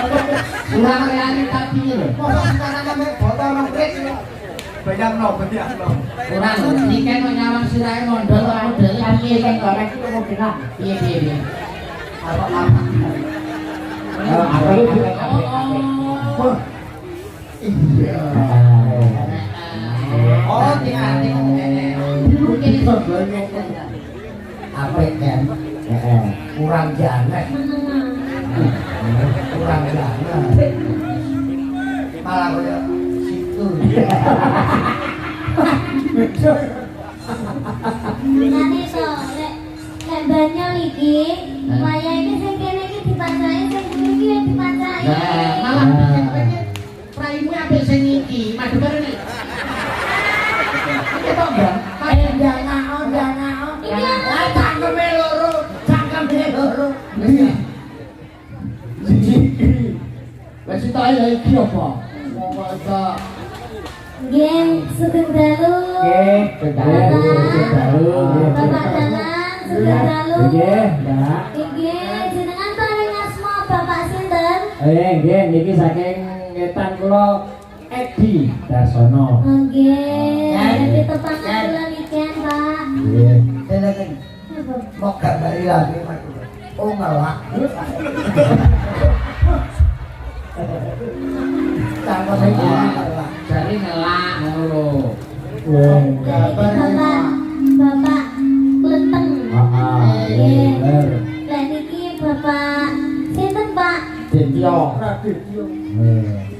Surang realita piye lho? Mosok sekarang ame botol nongkrek. Bayangno bayangno. Ora lho, iki kene nyawang sirahe mondol kok modele piye sing gorek iku model. Piye piye. Apa Apa iki? iya. Oh, tinggal mungkin sebelumnya apa kan? Kurang jalan. Kurang jalan. Malah kayak situ. Nanti to, lek banyak iki, wayah iki sing kene iki dipacai, sing kuwi iki dipacai. Lah, malah pikir-pikir praimu apik sing iki, madu bareng. Iki kok Bang? Jangan. Cangkeme loro. Wes tak ya iki apa? Wong kok Nggih, sugeng dalu. Bapak dalan, sugeng dalu. Nggih, jenengan paring asma Bapak sinten? Nggih, niki saking ngetan kula Edi Darsono. Nggih, jadi tepakan kula niken, Pak. Nggih. Telepon. Mau gambari lagi mas. Oh ngelak. Cangkeme ngelak. jare ngelak ngono lho. Bapak Leteng. Nggih. Bener. Lah niki Bapak sinten, Pak? Dityo.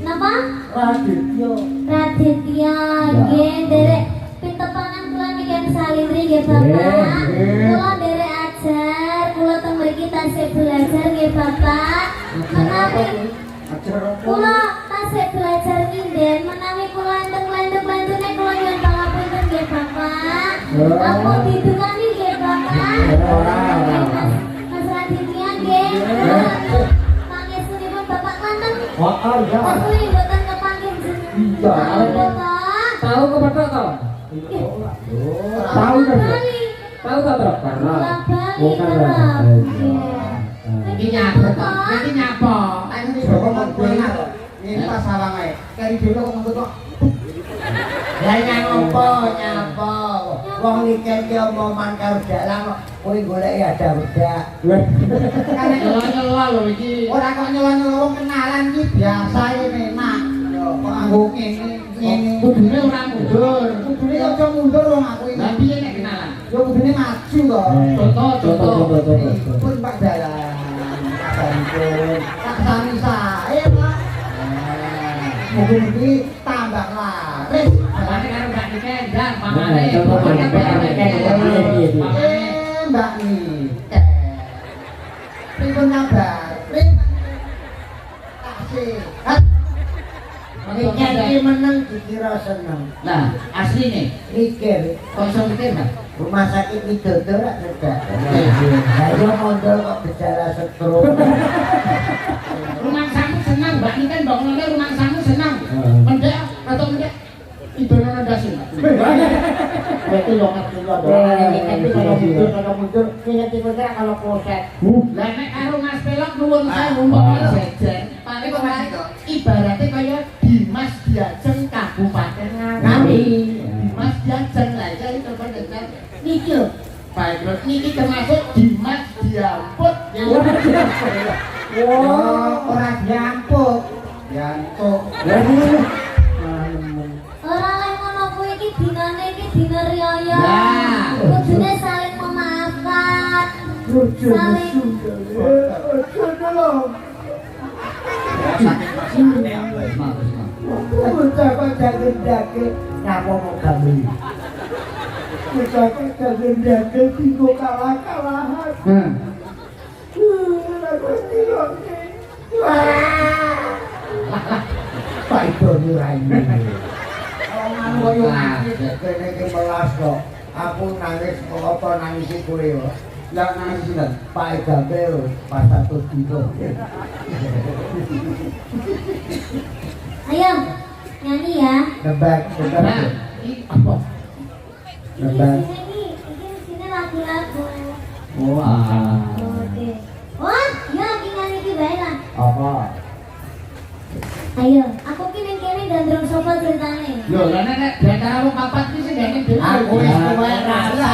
Napa? Radityo. Raditya. Nggih, derek pitepangan kula niken salindri nggih, Bapak. Kula derek ajar, kula teng mriki tasih belajar nggih, Bapak. Menawi kula tasih belajar nginden, menawi kula enten landung-landune kula nyuwun pangapunten nggih, Bapak. Ampun didungani nggih, Bapak. Mas Raditya nggih. Pangestunipun Bapak Klanteng. Ya. Asli mboten kepanggih Iya. Tahu kepada kau? Tahu kan? Tahu tak terus? Karena bukan lah. Iki nyapa? Aku ini bapak mau kuenak. Ini pas sawang ae. Kari dhewe kok ngomong kok. Lah nyapa? Wong niken ki omongan karo dalang kok kowe goleki ada wedak. Nyela-nyela lho iki. Ora kok nyela-nyela wong kenalan iki biasa ya memang. Yo kok anggo ngene. Kudune ora mundur. Kudune aja mundur wong aku iki. Lah piye nek kenalan? Yo kudune maju to. Contoh. Pun Pak Dalang. Sampun. Tak sami sae, Pak. Mugi-mugi tambah laris. Pamane karo Mbak Niken, dan pamane. Mbak Niken. Pripun kabar? Sehat. Niken iki meneng dikira seneng. Lah, asline Mikir kok iso mikir, Mbak? rumah sakit Widodo rak cerdak. Ayo mondol kok gejala stroke. Rumah samu senang, Mbak Niken bangunane rumah samu senang. Mendek atau mendek ibadah ndasin. Itu yang ngerti lo kalau mundur, ingat-ingat kalau proses. Lah nek karo Mas Pelok nuwun sewu mbok jejer. Paling kok ibaratnya kaya Dimas Diajeng Kabupaten Ngawi. Dimas Diajeng lah iki coba dengar. Niki lho. Baik, lho niki termasuk Dimas Diamput. Ora diampuk. Diantuk. Ora lek ngono kuwi iki dinane iki dina riyaya. Lah. Kudune saling memaafkan. Saling Ucapan jaget-jaget ngapa mau kami. Ucapan jaget-jaget tinggal kalah-kalahan. Aku tinggal Pak Ibu Nuraini. Kalau koyo nangis kene iki melas kok. Aku nangis apa nangisi kowe yo. Lah nangis sinten? Pak Gambel pas satu dino. Ayo nyanyi ya. Nebak, Nah, iki apa? nebak. Ini sini lagu-lagu. Wah. Oke. Wah, ya iki nyanyi iki bae lah. Apa? Ayo, aku kini kini gandrung sopo ceritane. Yo, lah nek diantara wong papat iki sing gene dhewe. Aku wis kowe rasa.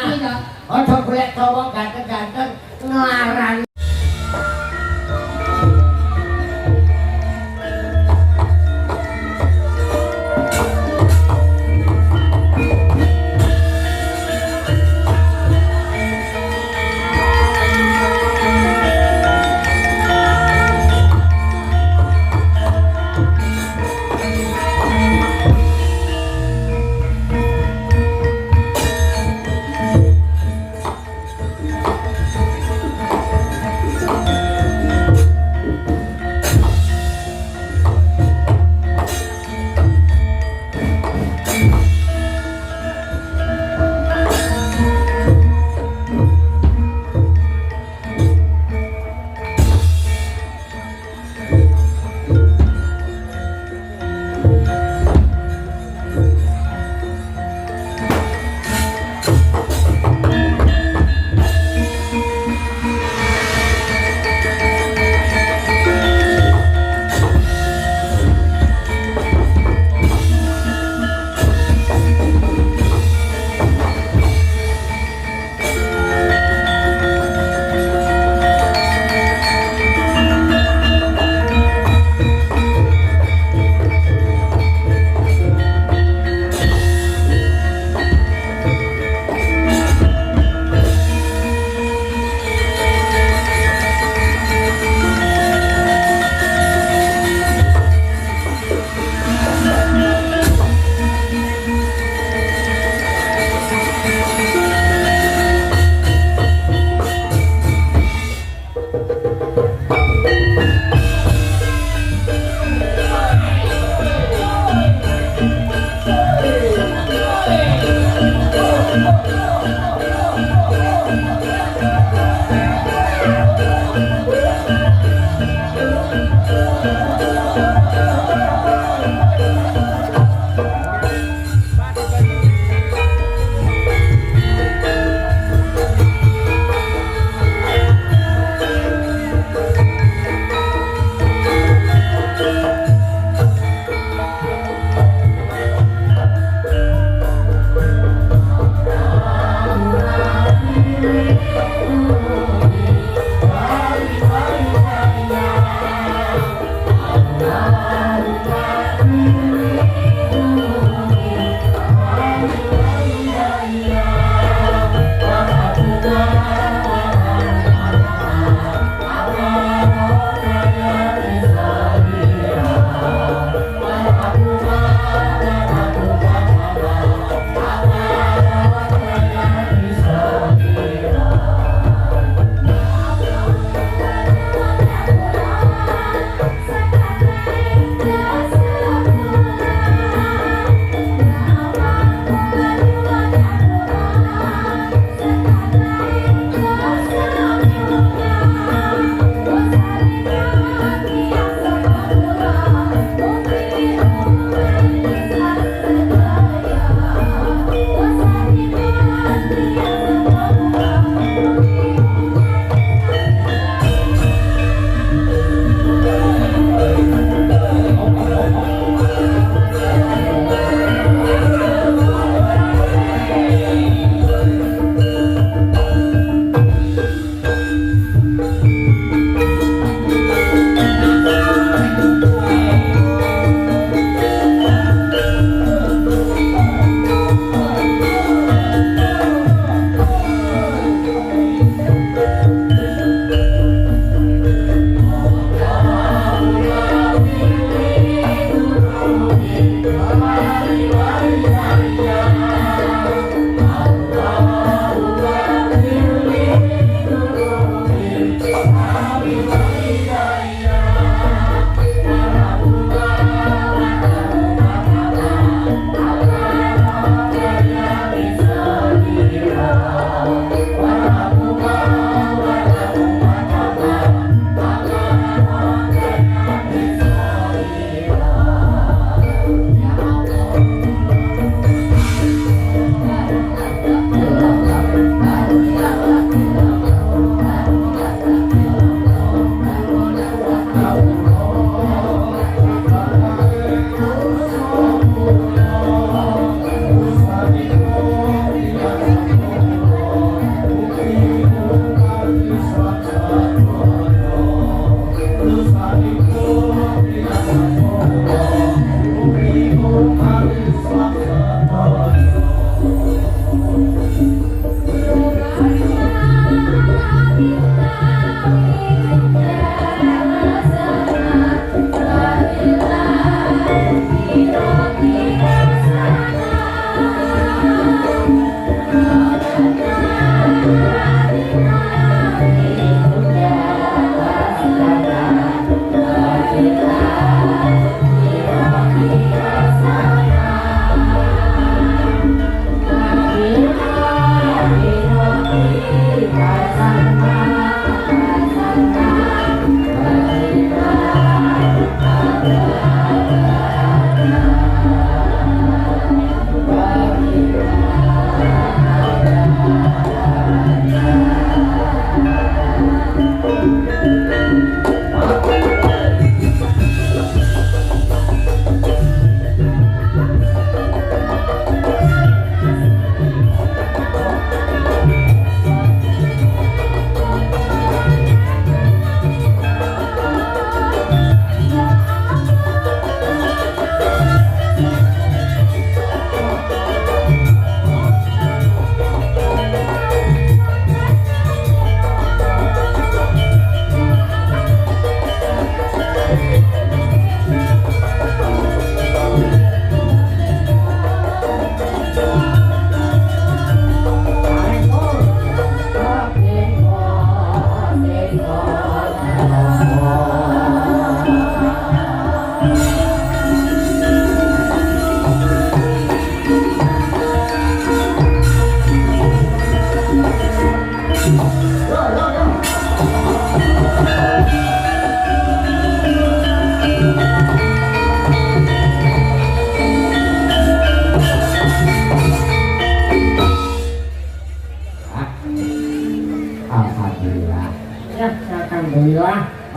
Iki to. Aja golek cowok ganteng-ganteng nglarang.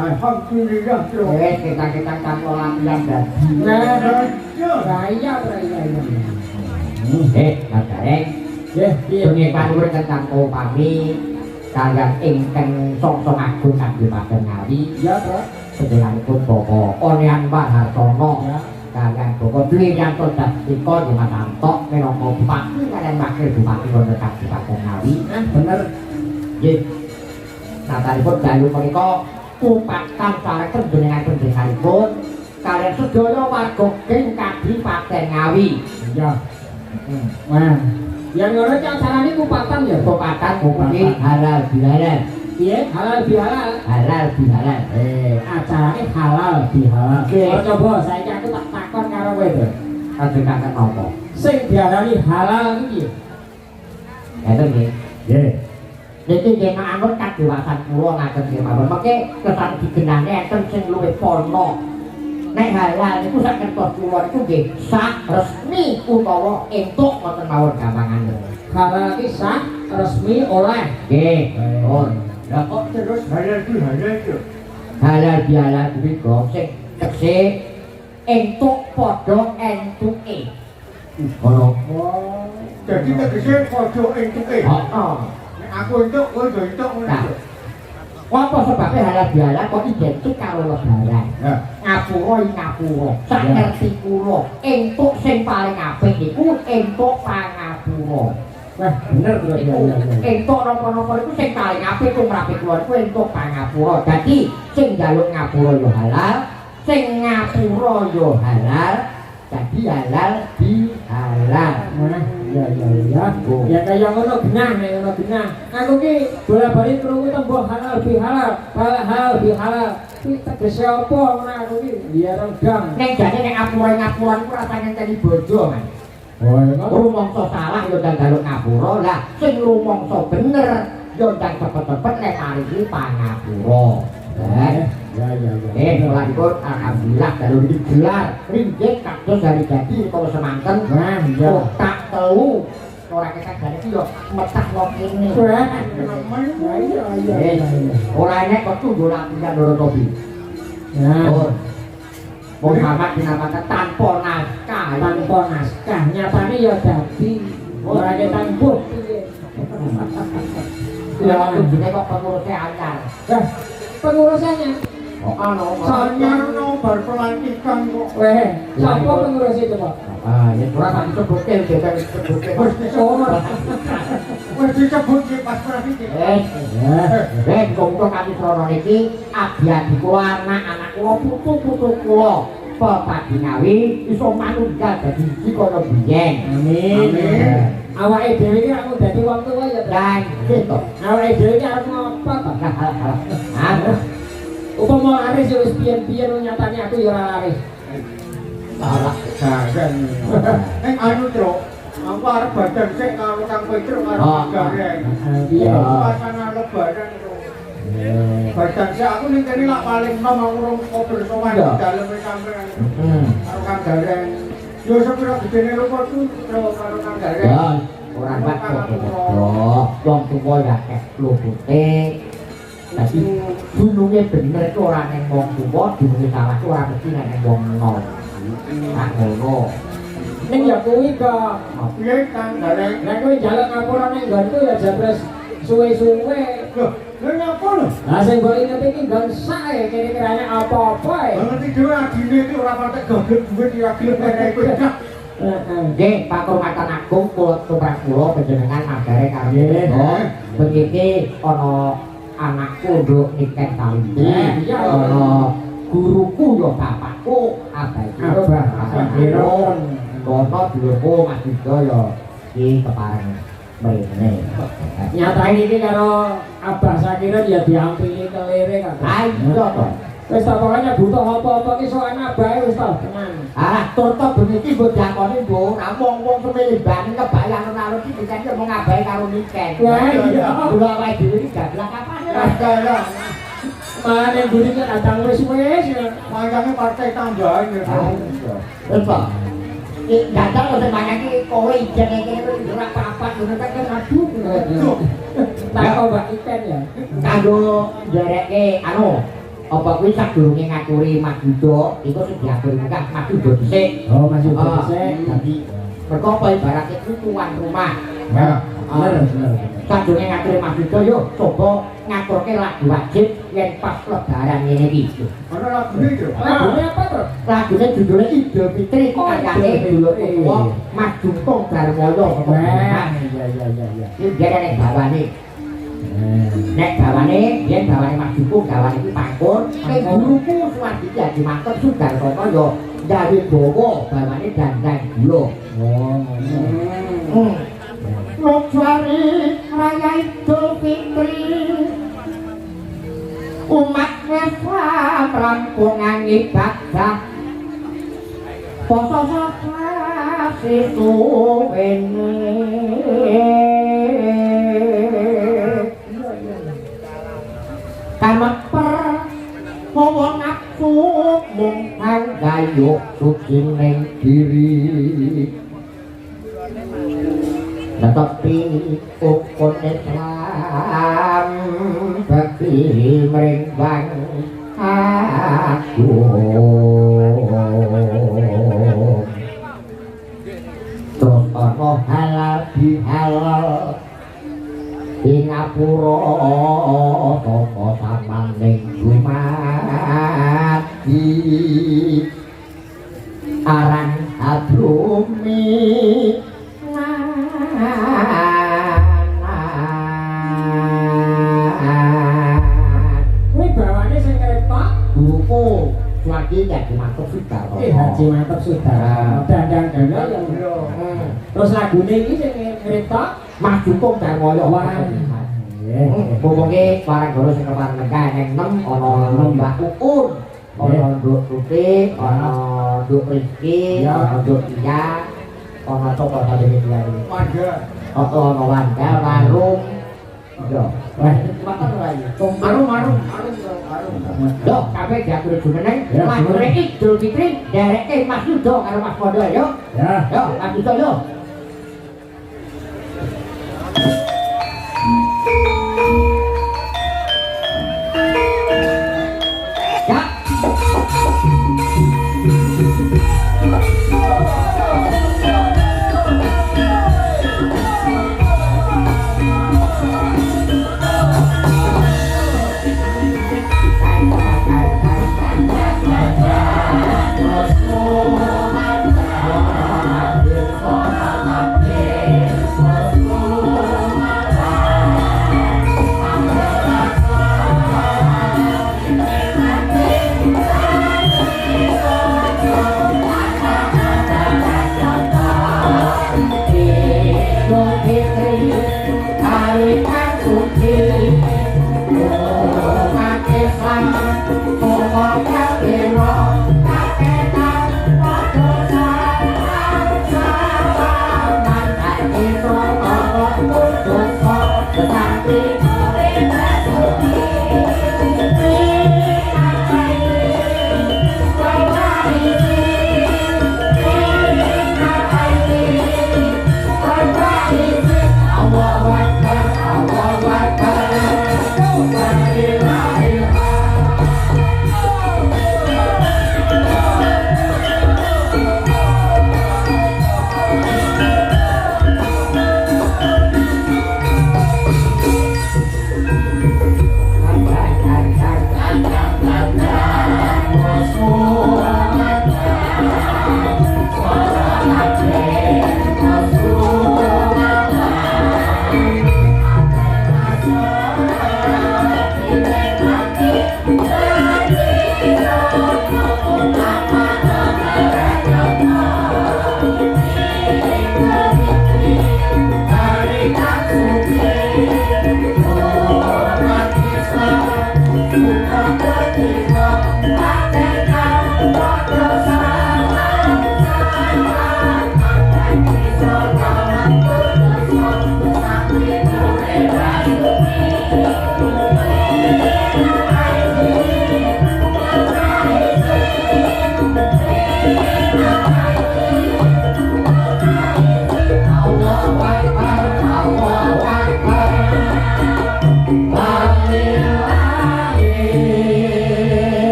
Alhamdulillah, Cuk. Kita tanpa latihan dadi. Raya. Mas Gareng. Pengiklan urip tentang upami kalian ingkang songso agung Kadipaten Ngawi. Ya, Pak. Sedherekipun Bapak Onyan Mahartono. Kalian Bapak Dwi Yanto Dastika Dimas Antok minangka Bupati kalian Wakil Bupati wonten Kadipaten Ngawi. Bener. Nggih. Natalipun dalu menika kupatan sareken jenengan panjenenganipun kalian sedaya warga ing Kadipaten Ngawi. Ya. Wah. Yang ngono iki acarane kupatan ya. Kupatan kuwi halal bihalal. Piye? Halal bihalal. Halal bihalal. Acarane halal bihalal. Oh, coba saiki aku tak takon karo kowe to. Kajenengan napa? Sing diarani halal iki. Ngeten nggih. Nggih. Niki nggih manut kadewatan kula ngaten nggih mawon. Mengke kesan digenane enten sing luwih pono. Nek halal niku sak kertos kula niku nggih sah resmi utawa entuk wonten mawon gampangane. Halal iki sah resmi oleh. Nggih. Oh, Lah kok terus halal itu? halal bihalal kuwi kok sing tekse entuk padha entuke. Ngono. Oh. Jadi tegese padha entuke. Heeh. Nek aku entuk, kowe yo entuk ngono. Apa sebabnya halal bihalal kok identik karo lebaran? Ya. Ngapura ngapura. Sak ngerti kula, entuk sing paling apik iku entuk pangapura. Wah, bener to ya. Entuk napa-napa iku sing paling apik tumrap kula iku entuk pangapura. Dadi sing njaluk ngapura yo halal, sing ngapura yo halal. Dadi halal bihalal. Nah, ya. Ya kaya ngono genah nek ngono genah. Aku ki bola-bali krungu tembung halal bihalal, halal bihalal. Kuwi tegese apa ngono aku ki? Ya rendang. Nek jane nek ngapura-ngapuran ku rasane tadi bojo, Mas. Oh, ngono. Rumangsa salah yo ndang njaluk ngapura. Lah sing rumangsa bener yo ndang cepet-cepet nek mariki pangapura. Ya. Mulaiipun alhamdulillah dalu digelar ringgit kados dari dadi utawa semanten. Wah, iya. Tak telu. Ora kesadaran iki yo metah nang kene. Wah, iya. Ora enek kok tunggu latihan loro topi. Ya. Muhammad dinamakan tanpa naskah. Tanpa naskah nyatane ya dadi ora ketampuh. Ya tunjukne kok pengurusnya anyar. Lah, pengurusannya Oh ano, Sanyarno berpelantikan kok. Weh, siapa pengurus itu, Pak? ya ora tak disebutin, bebek disebutin. Wis disebut ki pas pratik. Kongko kami srono niki abdi kula, anak-anak kula, putu-putu kula. Pepati Ngawi iso manunggal dadi iki kaya biyen. Amin. Awake dhewe iki aku dadi wong tuwa ya, Dan gitu. Awake dhewe iki arep ngopo to? Upama laris wis piyen-piyen nyatane aku ya ora laris. Salah Jangan. Anu, Truk. Aku arep badan sik karo Kang Petro karo Gareng. Iya. Pasana lebaran itu. Badan sik aku ning kene lak paling nom aku rong kober sowan di dalem sampean. Karo Kang Gareng. Yo sepira gedene rupaku Truk karo Kang Gareng. Ya, ora bakal wong tuwa ya kek lupute. Dadi dununge bener iku ora ning wong tuwa, dununge salah iku ora mesti ning wong enom. Tak ngono. Ning ya kuwi kok piye Kang Gareng? Nek kowe njaluk ngapura ning nggonku ya jabres suwe-suwe. Loh, lha ngapa lho? Lah sing mbok inget iki nggon sae kene kirane apa-apa ae. Ngerti dhewe adine iki ora patek gogel duit ya gelem kene kowe. Nggih, Pak Kurmatan Agung kula tumrap kula panjenengan magare karo begini ana anakku nduk niken Kalinti. Ana guruku yo bapakku abadi Bahagiron. Kono dulurku Mas Widya iki kepareng mrene. Nyatane iki karo Abah Sakiran ya diampili kelire kan. Ayo to. Wis ta pokoknya butuh apa-apa ki sok ana bae wis ta tenan. Alah tur to ben iki mbok diakoni mbok ora wong-wong semilibane kebayang alun iki dicek mau ngabahi karo niken. Wah iya. Kula awake dhewe iki gablak kapan ya? Mane buri kan adang wis mangkane partai tambahan ya. Apa? Gagal kok semangat iki kowe ijen kene kok ora apa-apa ngono tak aduh. Tak kok Mbak Iken ya. Kanggo ndereke anu apa kuwi sadurunge ngaturi Mas Yuda iku sing diatur enggak Mas Yuda dhisik. Oh, Mas Yuda dhisik. Dadi mergo apa ibaratnya itu tuan rumah. ya, bener. Sadurunge ngaturi Mas Yuda yo coba ngaturke lagu wajib yen pas lebaran ngene iki. Ana lagune iki. Lagune apa to? Lagune judulnya Idul Fitri karyane dulur tuwa Mas Juntung Darmoyo. Iya. Iki dia nek bawane. Nek bawane, yen bawane Mas Juntung gawane iki pangkur, nek guruku Suwardi Haji Mantep Sudarsono yo gawe dawa bawane dandang gula. Oh. Lojari raya Idul Fitri umat Islam rampungan ibadah poso sasi suwene kameper hawa nafsu mung gayuk suci ning diri tetapi ukun Islam bagi merimbang aku terus ono halal bihalal di ngapura toko samaning dumadi aran adrumi Kuwi bawane sing kereta. guruku Suwardi Haji Mantep Sudarsono. Haji Mantep Sudarsono. Dandang gana yo. Terus lagune iki sing kereta Mas Juntung Darmoyo. Pokoke barang goro sing kepan megah ning 6 ana Mbah Uun, ana Nduk Tuti, ana Nduk Rizki, ana Nduk Iya, ana Cokro Sadene Diari. warga. Ana Wanda, Warung. Yo, wah makan wae. Marung. Yo, kabeh diatur jumeneng. Ya, Mas jumeneng. Idul Fitri dereke Mas Yuda karo Mas Pondo yo. Ya. Yo, Mas Yuda yo. Ya.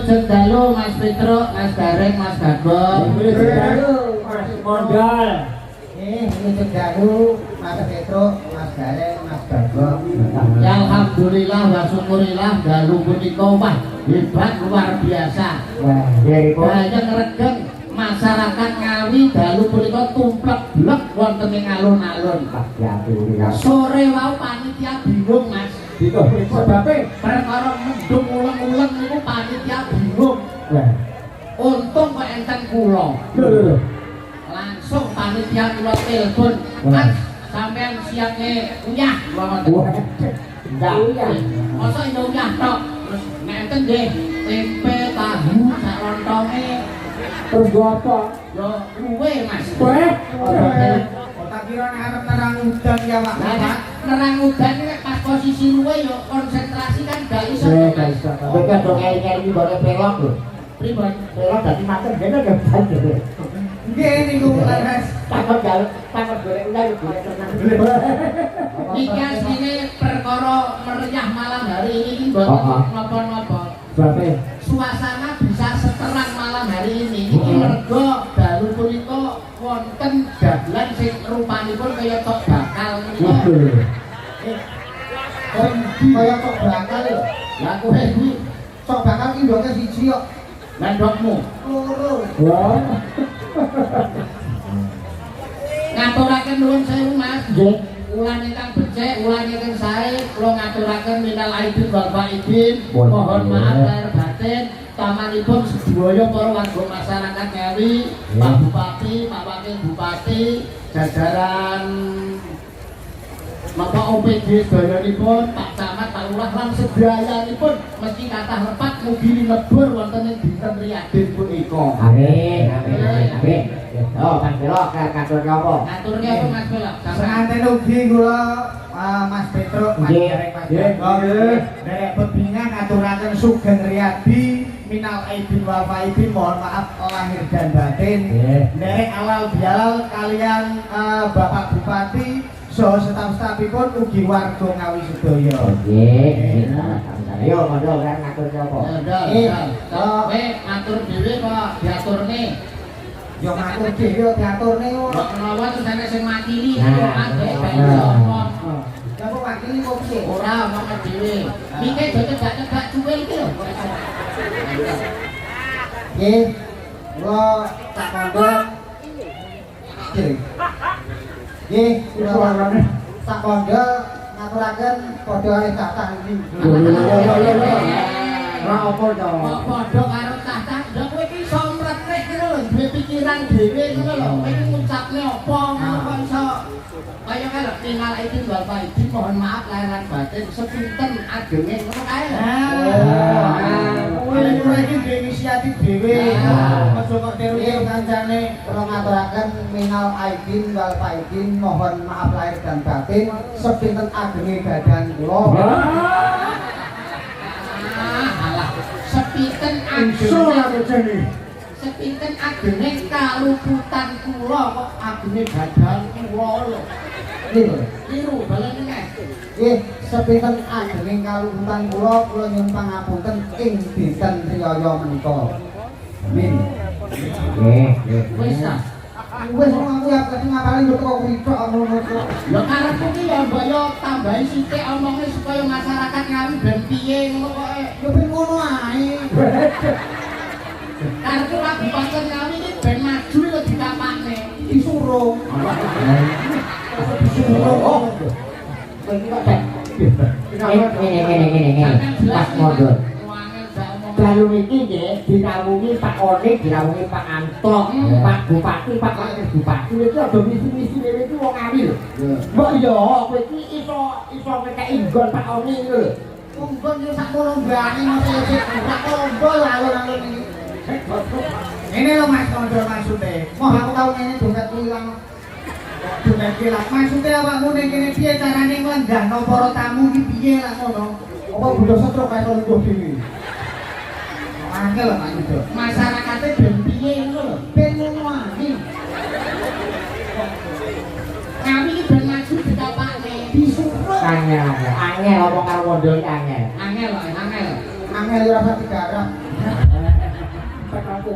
Wilujeng dalu Mas Petruk, Mas Gareng, Mas Gagong. Mas Mondal. Wilujeng dalu Mas Petruk, Mas Gareng, Mas Gagong. Ya alhamdulillah wa syukurillah dalu punika wah hebat luar biasa. Wah, Banyak regeng masyarakat Ngawi dalu punika tumplek blek wonten ing alun-alun. Sore wau panitia bingung Mas. Sebabe Perkara mendung uleng-uleng niku panitia bingung. Untung kok enten kula. Langsung panitia kula telepon, Mas, sampean siapne uyah kula ngoten. Uyah. Masa ini uyah tok. Terus nek enten nggih tempe tahu sak lontonge. Terus apa? Yo luwe Mas. tak kira nek arep nerang udan ya Pak. Lah nerang udan nek pas posisi luwe yo konsentrasi kan gak iso. Kowe dong ngeli-ngeli bare pelok lho. Pripun? Pelok dadi mater dene gak banjur. Nggih niku Mas. Takut golek ulah yo golek tenang. Iki asline perkara meriah malam hari ini iki mboten napa-napa. Bape. Suasana bisa seterang malam hari ini. Iki mergo dalu punika wonten dagelan sing rupanipun kaya tok bakal menika. Kaya kok bakal lho. Lah kowe iki Sok bakal ki ndoke siji kok. lan ndokmu Loro. Wah. ngaturaken nuwun sewu Mas. Nggih. Ulan ingkang becik, ulan ingkang sae, kula ngaturaken minal aidin wal faidin. Mohon maaf lahir batin. Tamanipun sedaya para warga masyarakat Ngawi, Pak Bupati, Pak Wakil Bupati, jajaran Bapak OPD sedayanipun, Pak Camat, Pak Lurah lan sedayanipun mesti kathah lepat mugi lebur wonten ing dinten riyadin punika. Amin, amin, amin. Oh, Mas Belok katur napa? Ngaturke apa Mas Belok? Sanganten ugi kula Mas Petruk, Mas Nggih. Gareng, Mas Gagong. Derek bebingan ngaturaken sugeng riyadi minal aidin wal faidin, mohon maaf lahir dan batin. Derek awal bialal kalian Bapak Bupati saha staf-stafipun ugi warga Ngawi sedaya. Nggih. Ayo mondho kan ngatur napa? Kowe ngatur dhewe kok diaturne. Yo ngatur dhewe diaturne kok. Kok menawa terus ana sing makili Nah. kok kabeh sapa. Lah kok wakili kok piye? Ora ono dhewe. Iki do cedak-cedak cuwil iki lho. Nggih. Kula tak kandha. Nggih, kula tak kandha ngaturaken padha kali kathah iki. Ora apa to? Kok padha karo tatah, lha kowe iki iso mrekrek ngono lho, duwe pikiran dhewe ngono lho. Kowe iki ngucapne apa ngono kok iso kaya kalau tinggal itu Bapak Ibu mohon maaf lahiran batin sepinten agenge ngono kae lho. Kowe iki dhewe inisiatif dhewe. Aja kok teruke kancane kula ngaturaken minal aidin wal faidin, mohon maaf lahir dan batin sepinten agenge badan kula. Alah, sepinten agenge. Sepinten agenge kaluputan kula kok agenge badan kula lho. Niru balane nek. Nggih, sepinten agenge kaluputan kula nyuwun pangapunten ing dinten riyaya menika. Amin. Nggih. Wis ta. Wis aku ya ngapalin kok kok kricok ngono kok. Lho karepku ki ya mbok yo tambahi sithik omonge supaya masyarakat Ngawi ben piye ngono kok. Yo ben ngono ae. Karepku lagu pancen Ngawi iki ben maju lho dikapakne. Disuruh. Ngene. Pas mondho. Dalu iki nggih dirawungi Pak Onik, dirawungi Pak Anto, Pak Bupati, Pak Wakil Bupati iki aja misi-misi dhewe iki wong Ngawi lho. Mbok yo kowe iki iso ngekeki nggon Pak Onik lho. Monggo yo sak lombaane ngono iki. Sak lomba alun-alun iki. Ini lho Mas Kondo maksude. Moh aku tau ngene dompet ilang. Dompet ilang. Maksude awakmu ning kene piye carane nglenggahno para tamu iki piye lah ngono? Apa butuh setro kae karo lungguh dhewe? Angel lho maksude. Masyarakate ben piye ngono lho. Ben ngono ae. Ngawi iki ben maju dikapakne. Disuruh. Angel ngomong karo mondho iki angel. Angel lho, angel. Angel yo rasa digarap.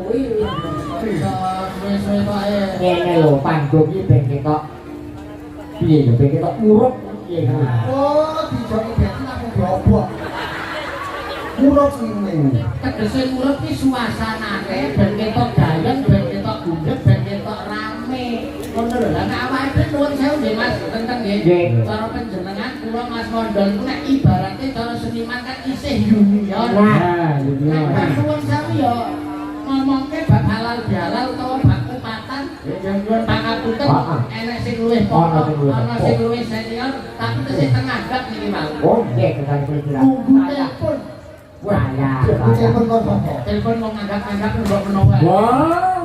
kuwi. Bisa suwe-suwe kok ae. Ngene lho panggung iki ben ketok piye ya ben ketok urip piye kuwi. Oh, dijoki bensin aku diobok. Murut ini. Tegese urip ki suasanane ben ketok gayeng, ben ketok gundhek, ben ketok rame. Ngono lho. Lah nek awake dhewe nuwun sewu nggih Mas, tentang nggih. Cara panjenengan kula Mas Mondol ku nek ibarate cara seniman kan isih junior. Nah, junior. Nek nuwun sewu ya ngomongke bab halal bihalal utawa bab kepatan ya nyuwun pangapunten enek sing luwih pokok ana sing luwih senior tapi tesih tengah gap niki Mas. Oh, nggih kekan kira-kira. Telepon Wah, ya. Telepon kok sapa? telepon mau nganggap-nganggap mbok menawa. Wah.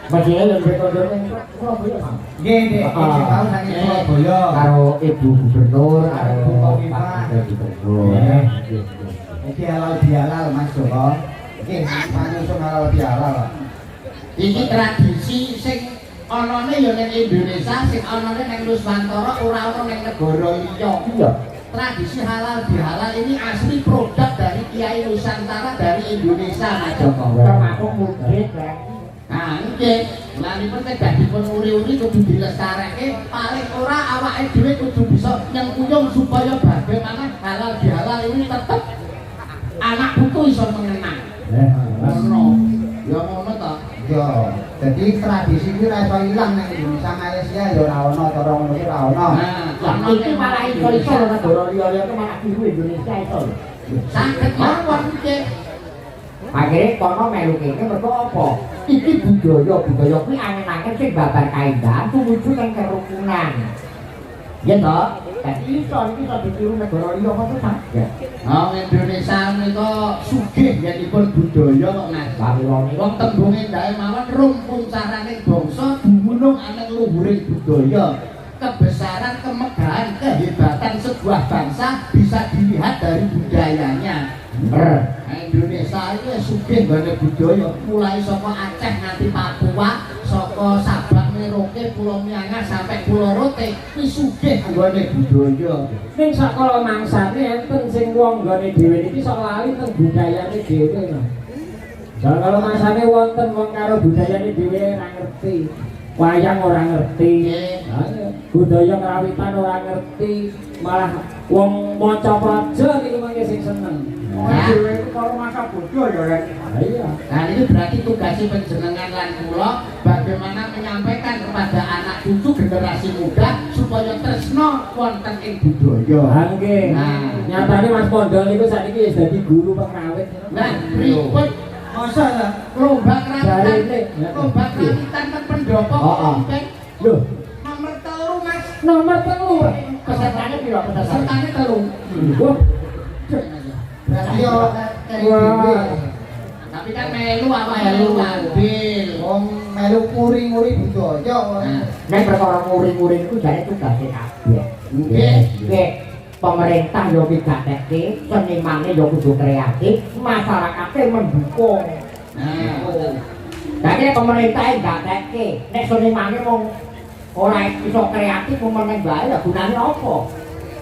Masih yang berkontornya kok ya, Mas? Nggih, Dik. Iki tau saking Surabaya. Karo Ibu Gubernur, karo Ibu Kofifa. Pak Gubernur. Iki halal bihalal Mas Joko. Nggih, panyusun halal bihalal. Iki tradisi sing anane ya ning Indonesia, sing anane ning Nuswantara, ora ana ning negara liya. Iya. Tradisi halal bihalal ini asli produk dari Kiai Nusantara dari Indonesia Mas Joko. Termasuk murid kan. Nah, nggih. Lanipun nek dipun uri-uri kudu dilestareke, paling ora awake dhewe kudu bisa nyengkuyung supaya bagaimana halal bihalal ini tetep anak putu iso mengenang. Ngono. Ya ngono to. Yo, jadi tradisi ini ora iso ilang ning Indonesia Malaysia ya ora ono cara ngono iki ora ono. Nah, Iki malah iso-iso negara liya-liya itu malah di Indonesia iso. saged mawon nggih. Akhirnya kono melu kene mergo apa? Iki budaya kuwi angen-angen sing babar kaendahan tumuju ning kerukunan. Ya toh? Dadi iso iki iso ditiru negara liya kok saged. Oh, Indonesia menika sugih yenipun budaya kok Mas. Bawone Wong tembunge ndae mawon rumpun caraning bangsa dumunung ana luhuring budaya. Kebesaran, kemegahan, kehebatan sebuah bangsa bisa dilihat dari budayanya. Indonesia itu sugih nggone budaya, mulai saka Aceh nganti Papua, saka Sabang Merauke, Pulau Myanmar sampai Pulau Rote, kuwi sugih nggone budaya. Ning sakala mangsane enten sing wong nggone dhewe iki sok lali teng budayane dhewe. Kalau mangsane wonten wong karo budayane dhewe ora ngerti. Wayang ora ngerti. Budaya kerawitan ora ngerti. Malah wong maca praja niku mangke sing seneng. Dhewe iku karo maca bodho ya rek. Iya. Nah ini berarti tugasnya penjenengan lan kula bagaimana menyampaikan kepada anak cucu generasi muda supaya tresno wonten ing budaya. Nggih. Nah. Nyatane Mas Pondol niku sakniki wis dadi guru pengrawit. Nah, pripun Masa lah lomba kerawitan? Jarene. Lomba kerawitan ten pendopo penting. Lho, Nomor 3 Mas. nomor 3. Pesertane piro? Pesertane 3. Wah, berarti yo Wah. Tapi kan melu apa melu ambil. wong melu uri-uri budaya. nek perkara murid-murid iku jane tugase kabeh. Nggih. Nggih. Pemerintah yo migatekke, senimane yo kudu kreatif, masyarakate mendukung. Nah, Dadi pemerintah gatekke, nek senimane mung ora iso kreatif meneng bae ya gunane apa?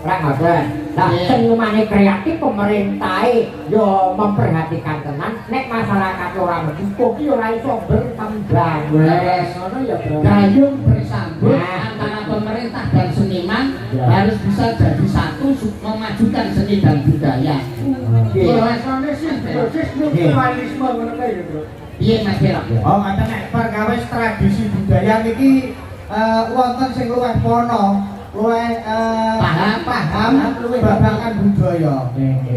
Ora ngoten. Lah senimane kreatif pemerintah yo memperhatikan tenan, nek masyarakat ora mendukung ki ora iso berkembang. wes ngono ya, Bro. gayung bersambut antara pemerintah dan seniman harus bisa jadi satu memajukan seni dan budaya. Nggih. Rasane sih proses mutualisme ngono kae ya, Bro. Iya Mas Biro. Oh, ngoten nek perkawis tradisi budaya niki wonten sing luwih pono, luwih paham luwih babagan budaya.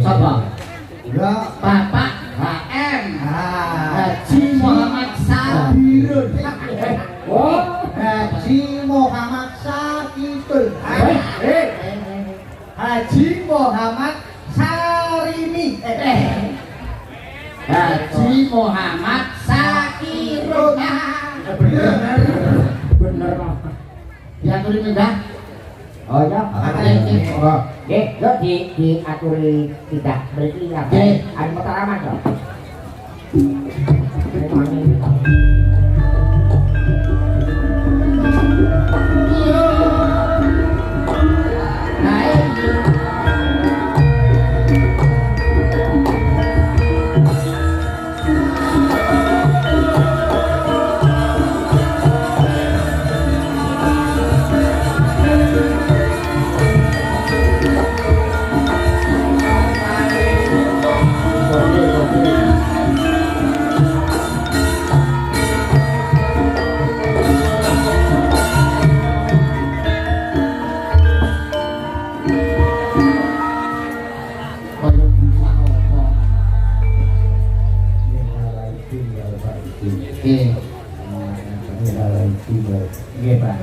Sapa? Ya, Bapak HM Haji Muhammad Sabirun. Oh, Haji Muhammad Sakidul. Haji Muhammad Sarini. Haji Muhammad Sakirun. bener Pak. Diaturi minggah. Oh ya, Oh, nggih, yo diaturi tidak berarti apa? Nggih. Ada mataraman to. Nah, Nggih, Pak.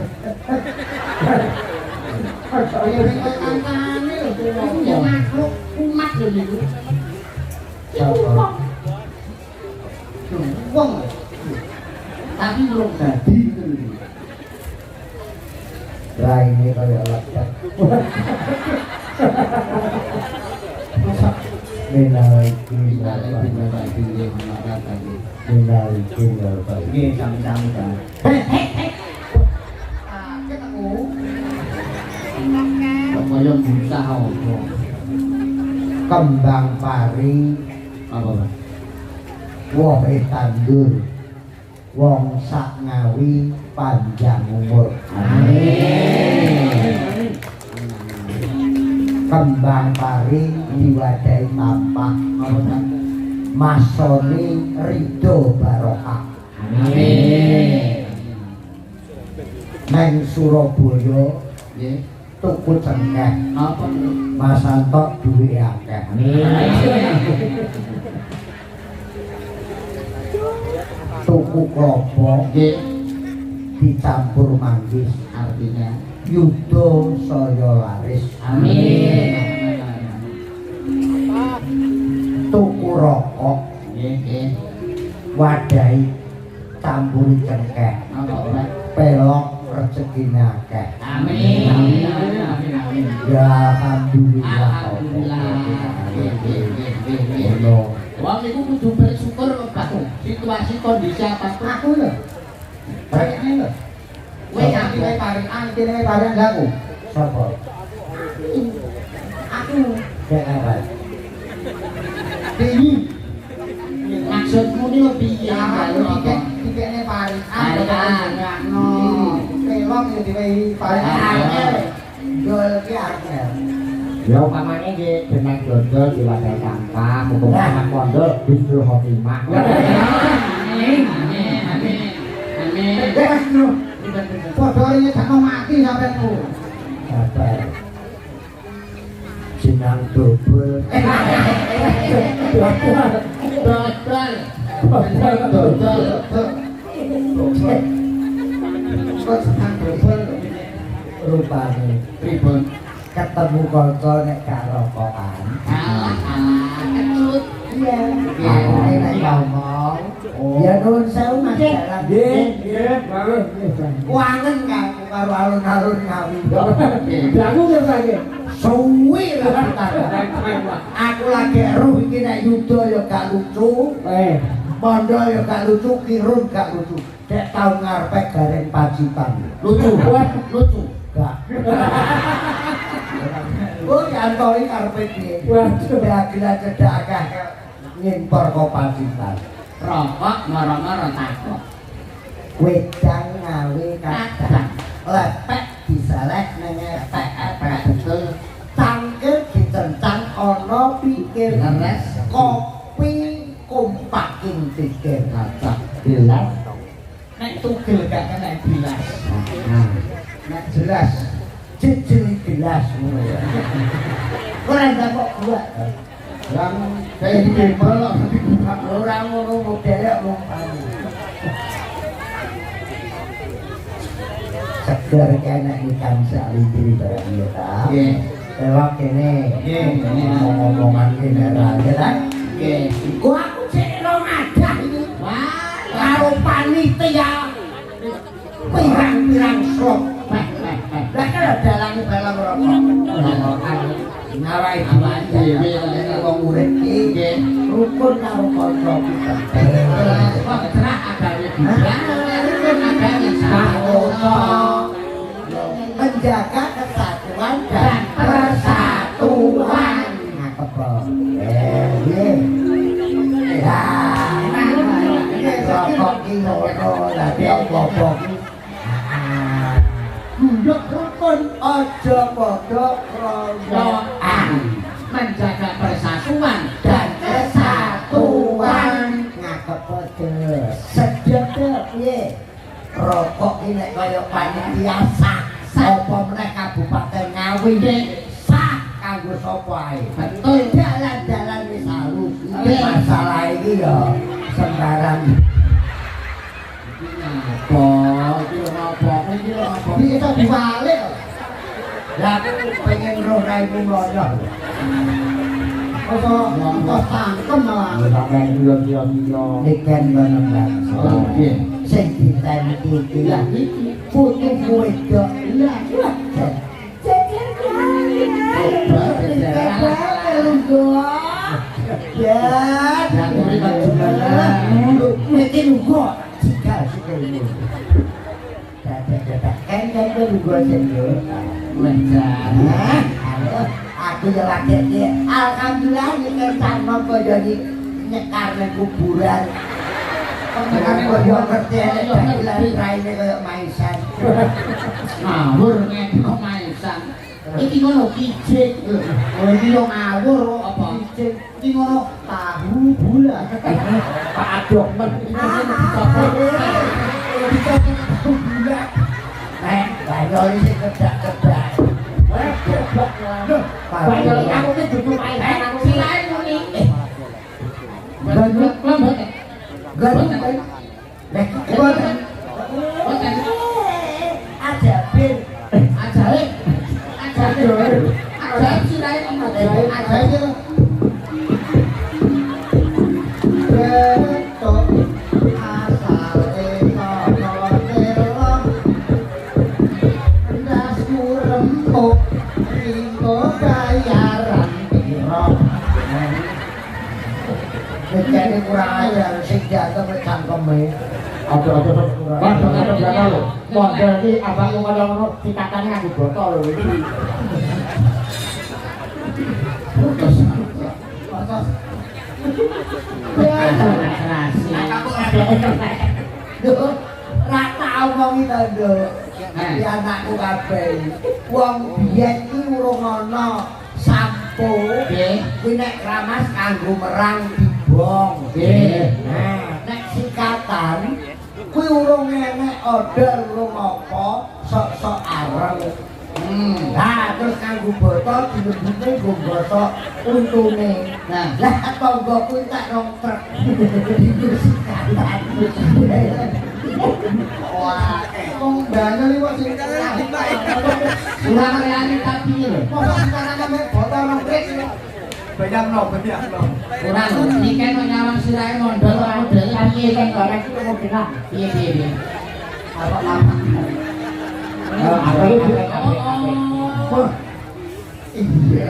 Kaya kancane lho kuwi ya makhluk umat lho niku. Sapa? Wong. Tapi belum dadi gitu lho. Raine kaya lecet. Menai tinggal Pak. Menai tinggal Pak. Nggih, sami-sami Pak. Ketemu. Kaya bisa apa? Kembang pari Apa, Pak? wohe tandur wong sak ngawi panjang umur. Amin. Kembang pari diwadahi tampah masone ridho barokah. Amin. Neng Surabaya Nggih. tuku cengkeh Apa, Bro? masantok duwe akeh. Amin. Tuku klopo Nggih. dicampur manggis Artinya yuda saya laris. amin. Tuku rokok Nggih. wadahi campuri cengkeh Apa, Pak? pelok rezekine akeh. Amin. Amin. Amin. Ya alhamdulillah. Alhamdulillah. Nggih, nggih, nggih, nggih, nggih. Ngono. Wong iku kudu bersyukur Pak. Situasi kondisi apapun. Aku lho. Bayangke lho. Wis aku wae parikan kene wae parikan aku. Sapa? Aku Cek apa? Dewi. Maksudmu niku piye? Kalau tikene parikan. Parikan. No. Pelok yo diwehi parikan. Dol ki akeh. Ya umpamane nggih jeneng dodol diwadahi sampah, hukum anak pondok Husnul Khotimah. Amin. Amin. Amin. Amin. Wes lho. Padha iki gak mau mati sampeanku. Sabar. Jenang dobel. Dodol. Dodol. Kok senang dodol Rupane pripun? ketemu kanca nek gak rokokan. Alah, kecut. Iya. Aku nek ngomong. Ya nuwun sewu Mas Dalam. Nggih, bagus. Wangen aku karo alun-alun ngawi. Aku nggih, Pak. Suwi lah kita. Aku lagi eruh iki nek yuda ya gak lucu. Mondo ya gak lucu, kirun gak lucu. Dek tau ngarepe gareng Pacitan. Lucu. Lucu. Gak. Oh, diantoi karepe piye? Waduh. Gila cedak akeh ngimpor kok Pacitan. Rokok moro-moro takok. Wedang ngawe kadang. Lepek diselek nang epek-epek. Betul. Cangkir dicencang ana pikir. Leres. Kopi kumpaking pikir. Cocok. Jelas. Nek tugel gak kena bilas. Nek jelas. Jejel gelas ngono ya. Ora ndak kok gua. Lang kayak di melok. Ora ngono modele wong payu. Seger kene ikan salindri barang ya ta. Nggih. Elok kene. Nggih. Ngomong-ngomongan kene ra ya ta. Nggih. Iku aku cek ro ngadah iki. Wah, Karo panitia. Pirang-pirang slot. Lah kan dalange balang rokok. Ngarai dhewe nek wong urip iki nggih rukun karo kanca kita. kok cerak agawe bilang. Rukun agawe sakono. Menjaga kesatuan dan persatuan. Ngapa kok? Nggih. Ya, rokok iki ngono lah opo-opo iki. Nduk rukun aja padha kroyokan. Menjaga persatuan Dan kesatuan ngakep padha sedhek piye rokok iki nek kaya panitia sah sapa meneh Kabupaten Ngawi sah kanggo sapa ae Betul. dalan-dalan wis halus iki masalah iki ya sembarang apa? Iki lho apa? Iki lho apa? Iki kita diwalik. Lah aku pengen roh raimu ngono. Masa kok tangkem malah. Sampai iya. Ikan barang bangsa. Sing diteni iki lah iki putuku wedok. Lah ya, Yang kuwi kok jumlah. mesti lugu. Jika sekali. Kan lugu sendiri. Menjar. Aku ya lagi alhamdulillah ini sama kok jadi nyekar nang kuburan. Pengen kok yo ngerti lari raine koyo maisan. Ngawur nek kok maisan. Iki ngono kijik. Oh iki yo ngawur Apa? Iki ngono tahu bulan. Pak Adok men Banyak ini kedak-kedak. Banyak aku ki dudu main aku Silae muni. Banyak Lembut. Ganti Boten. ada pin. Ajaib. Ajaib. Ajaib silae ajaib. Ajaib. Betok asal ekono telo ndas murempuk ringko bayaran piro. Jadi kurang ajar sing jatuh ke cangkeme. Aduh. Waduh berapa lho? Model iki abangku ngono dikatane nganggo botol lho iki. Putus. Duh, ra tau wong iki to, Nduk. Iki anakku kabeh. Wong biyen iki urung ana sampo. Nggih. Kuwi nek kramas kanggo merang dibong. Nggih. Nah, nek sikatan kuwi urung enek order urung apa, sok-sok areng. Nah, terus kanggo botol dilebute nggo botol untune. Nah, Lah tangga kuwi tak nongkrek. Itu sikatan. Wah, wong banyak iki kok sing kurang realitasi lho. Mosok sekarang ame botol nongkrek. Bayangno. Kurang lho. Iki kan nyawang sirahe mondol ora model piye kan goreng iki mau dina. Piye. Apa-apa. Apa iki? Oh, iya.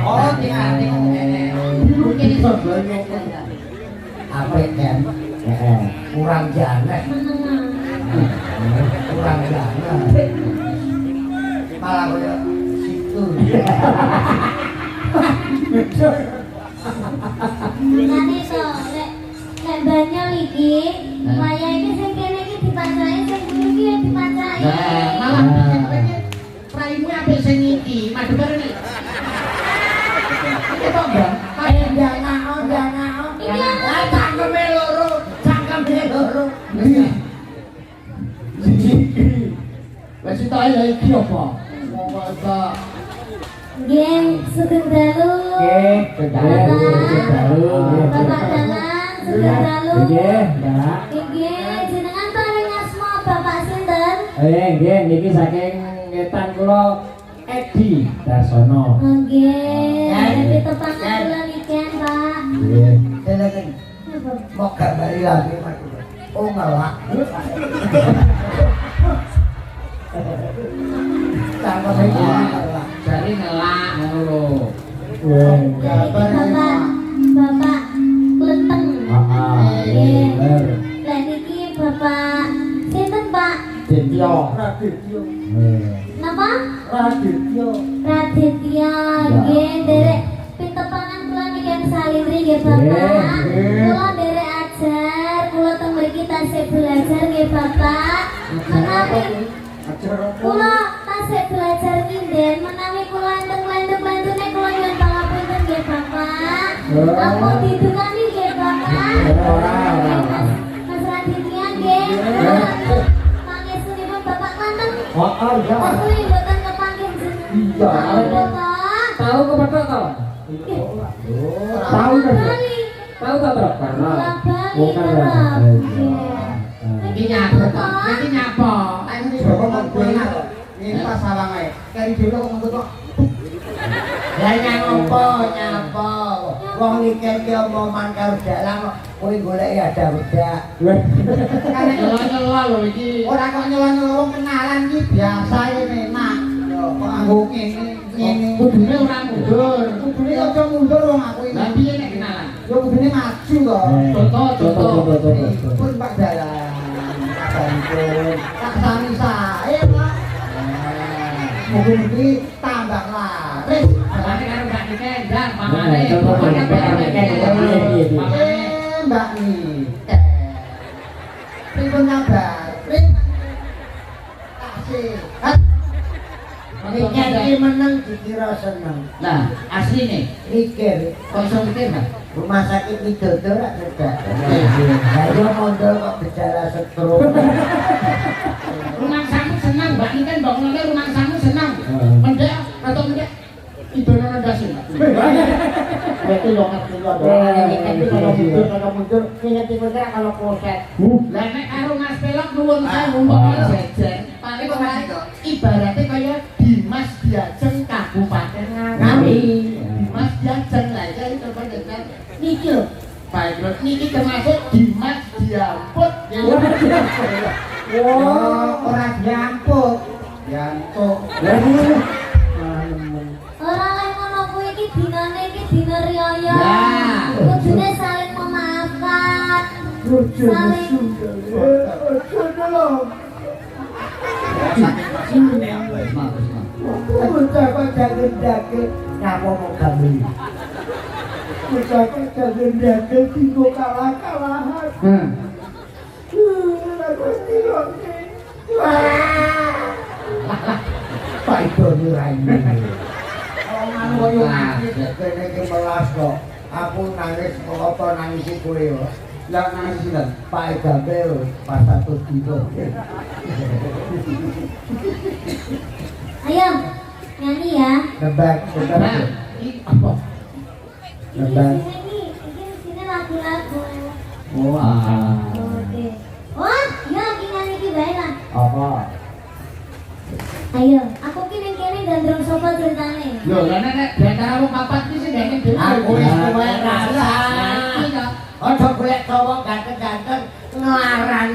Oh, tinggal mungkin iso banyak. Apa kan? Kurang janek. Kurang janek. Malah koyo situ. Nanti to, lek banyak iki, maya iki sing kene iki dipacai, sing kuwi iki ya dipacai. Nah, malah pikir praimu apik sing iki, madu bareng iki. Iki kok Bang? Jangan. Iya. Cangkeme loro. Wes tak ya iki apa? Wong kok Nggih, sugeng dalu. Nggih, Bapak dalang, sugeng dalu. Nggih, Mbak. Nggih, jenengan paring asma Bapak sinten? Nggih, niki saking ngetan kula Edi Dasono. Nggih, jadi tepakan kula niken, Pak. Nggih. Telengen. Mau gambari lagi Mas. Oh ngelak. Cangkeme iki ngelak. jare ngelak ngono lho. Nggih. Bapak Klenteng. Nggih. Bener. Lah niki Bapak sinten, Pak? Dityo. Radityo. Napa? Radityo. Raditya, nggih, derek pitepangan kula niken salindri nggih Bapak. Kula derek ajar, kula teng mriki tasih belajar nggih Bapak. Menawi kula tasih belajar nginden, menawi kula enten landep-landune kula nyuwun pangapunten nggih Bapak. Ampun didungani nggih Bapak. Mas Raditya nggih. Pangestunipun Bapak Klenteng. Iya. Kuwi mboten kepanggih jeneng. Iya. Bapak. Tahu ke Bapak to? Tahu kan? Tahu tak, Bro? Karena Bolak-balik, bukan Bapak. ya. Iki nyapa kok. Iki nyapa. Ayo coba kok kowe ngono. Ini pas sawang ae. Kari dhewe kok ngentut kok. Lah nyapa nyapa. Wong iki omongan karo dalang kok kowe goleki ada wedak. Kan nyelo-nyelo lho iki. Ora kok nyelon-nyelon wong kenalan iki biasa ya memang. Yo kok anggo ngene. Kudune ora mundur. Kudune aja mundur wong aku iki. Lah piye nek kenalan? Yo kudune maju kok. Contoh. Pun Pak Dalang. Sampun. Tak sami sae, Pak. Mugi-mugi tambah laris. Abane karo Mbak Nikendang, Nah, pamane. coba Mbak Nike. Pripun kabar? Kasih. Nike iki meneng dikira seneng. Lah, asline Mikir kok iso mikir, Mas? rumah sakit Widodo rak cerdak. Ayo mondol kok gejala stroke. Rumah samu senang, Mbak Niken bangunane rumah samu senang. Mendek atau mendek idono ndasin. Berarti lo ngerti lo doang. Ini kalau mundur, ingat kalau proses. Lah nek karo Mas Pelok nuwun sewu mbok jejer. Paling kok ibaratnya kaya Dimas Diajeng Kabupaten Ngawi. Dimas Diajeng lah iki coba dengar. Niki lho. Baik lho, niki termasuk Dimas Diamput. Ora diampuk. Diampuk. Ora lek ngono kuwi iki dinane iki dina riyaya. Lah. Kudune saling memaafkan. Saling Ucapa jaget-jaget ngapa mau kami. Ucapa jaget-jaget tinggo kalah-kalahan. Aku tinggal Pak Doni Raini. Kalau nganu koyo nangis kene iki melas kok. Aku nangis apa nangisi kowe yo. Lah nangis sinten? Pak Gambel pas 1 dino. Ayo, nyanyi ya. Nebak, Nah, iki apa? nebak. Ini sini lagu-lagu. Wah. Oke. Wah, ya iki nyanyi iki bae lah. Apa? Ayo, aku ki ning kene gandrung sapa ceritane. Lho, lah nek di antara wong papat iki sing ngene dhewe. Aku wis kowe rasa. Iki kok Ojo golek cowok ganteng-ganteng nglarang